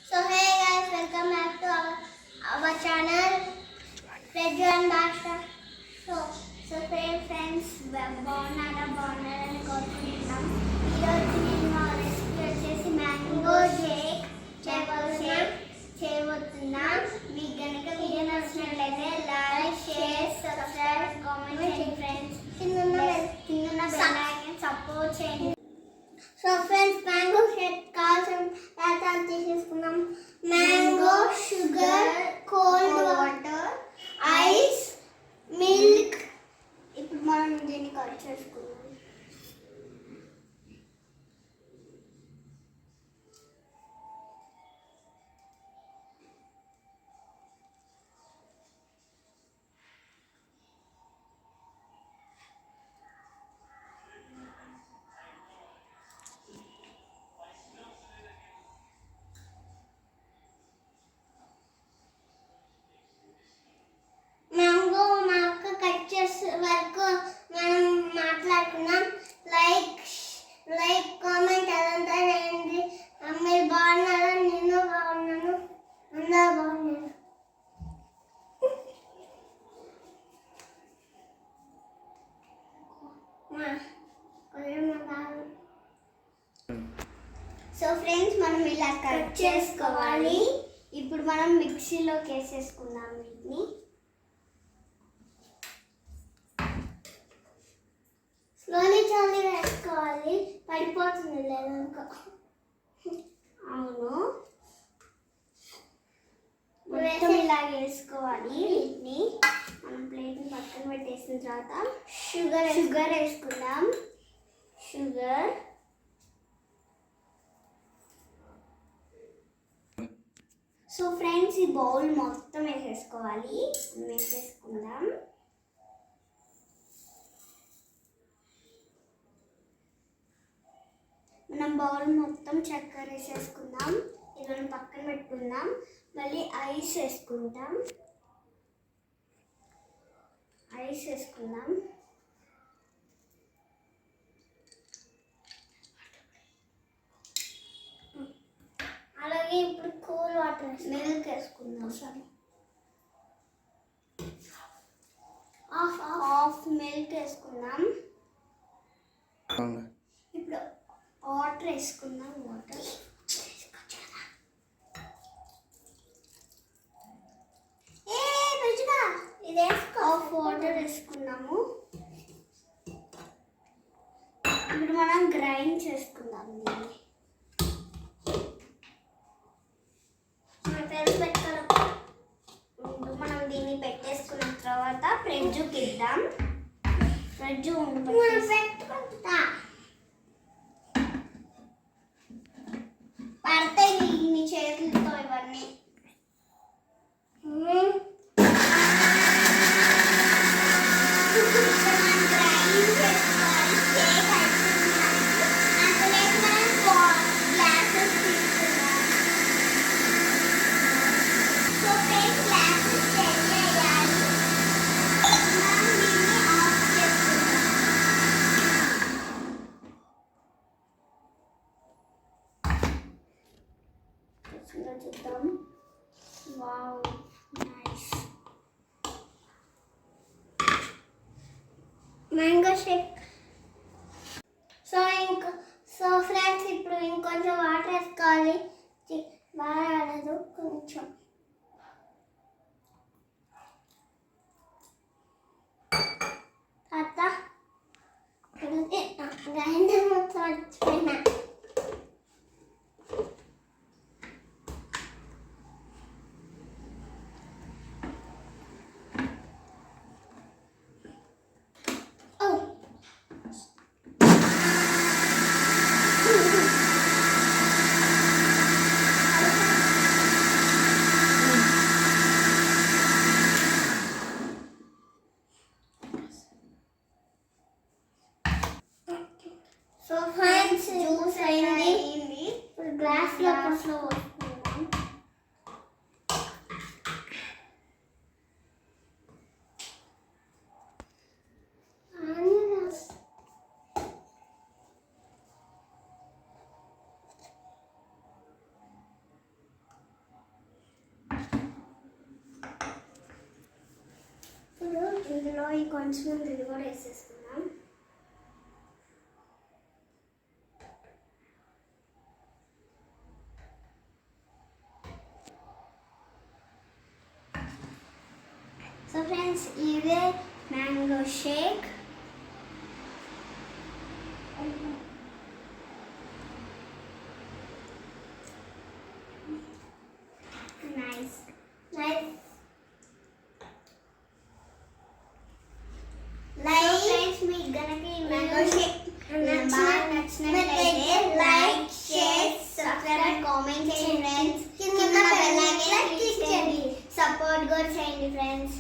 So hey guys, welcome back to our channel, Preju and Bhasha. So friends, బాగున్నారని కోరుకుంటున్నాం. ఈరోజు నేను మా రెసిపీ వచ్చేసి మ్యాంగో షేక్ చేయబోతున్నాం. మీకు కనుక వీడియో నచ్చినట్లయితే లైక్, షేర్, సబ్స్క్రైబ్, కామెంట్ చేయండి ఫ్రెండ్స్. కింద బెల్ ఐకాన్ సపోర్ట్ చేయండి. సో ఫ్రెండ్స్, మ్యాంగో షేక్ కావాల్సిన పదార్థాలు తీసేసుకున్నాం. Mango, sugar, cold water, ice, milk. ఇప్పుడు మనం దీన్ని కట్ చేసుకున్నాం. వరకు మనం మాట్లాడుకున్నాం. లైక్ కామెంట్ అదంతా చేయండి. మీరు బాగున్నారా? నేను బాగున్నాను, అందరూ బాగున్నారు. సో ఫ్రెండ్స్, మనం ఇలా కట్ చేసుకోవాలి. ఇప్పుడు మనం మిక్సీలోకి వేసేసుకుందాం. వీటిని స్లోలీ చాలీ వేసుకోవాలి, పడిపోతుంది లేదనుకో. అవును, మొత్తం ఇలా వేసుకోవాలి. వీటిని మనం ప్లేట్ని పక్కన పెట్టేసిన తర్వాత షుగర్ వేసుకుందాం. షుగర్, సో ఫ్రెండ్స్, ఈ బౌల్ మొత్తం వేసేసుకోవాలి. వేసేసుకుందాం. మనం బౌల్ మొత్తం చక్కెర వేసేసుకుందాం. ఇది పక్కన పెట్టుకుందాం. మళ్ళీ ఐస్ వేసుకుందాం. అలాగే ఇప్పుడు కూల్ వాటర్, మిల్క్ వేసుకుందాం. సరే, హాఫ్ మిల్క్ వేసుకుందాం. ఇప్పుడు వాటర్ వేసుకుందాం. ఇది హాఫ్ వాటర్ వేసుకున్నాము. ఇప్పుడు మనం గ్రైండ్ చేసుకుందాం. దీన్ని మనం దీన్ని పెట్టేసుకున్న తర్వాత ఫ్రిడ్జ్కి ఇద్దాం. ఫ్రిడ్జ్ పెట్టుకుంటా పడతాయి నీ చేతులతో ఇవన్నీ. చూద్దాం. Wow, nice mango shake. So friends, ఇప్పుడు ఇంకొంచెం వాటర్ వేసుకోవాలి. బాగా ఆడదు, కొంచెం. తర్వాత గ్రైండర్ మొత్తం వచ్చిపోయినా. అవి కొంచెం ఇది కూడా వేసేసుకుందాం. సో ఫ్రెండ్స్, ఇదే mango shake. Nice nice. Friends, మీకు గనక ఈ మ్యాంగో షేక్ బాగా నచ్చినట్లయితే లైక్, షేర్, సబ్స్క్రైబ్, కామెంట్ చేయండి ఫ్రెండ్స్. కింద బెల్ ఐకాన్ క్లిక్ చేయండి. సపోర్ట్ కూడా చేయండి ఫ్రెండ్స్.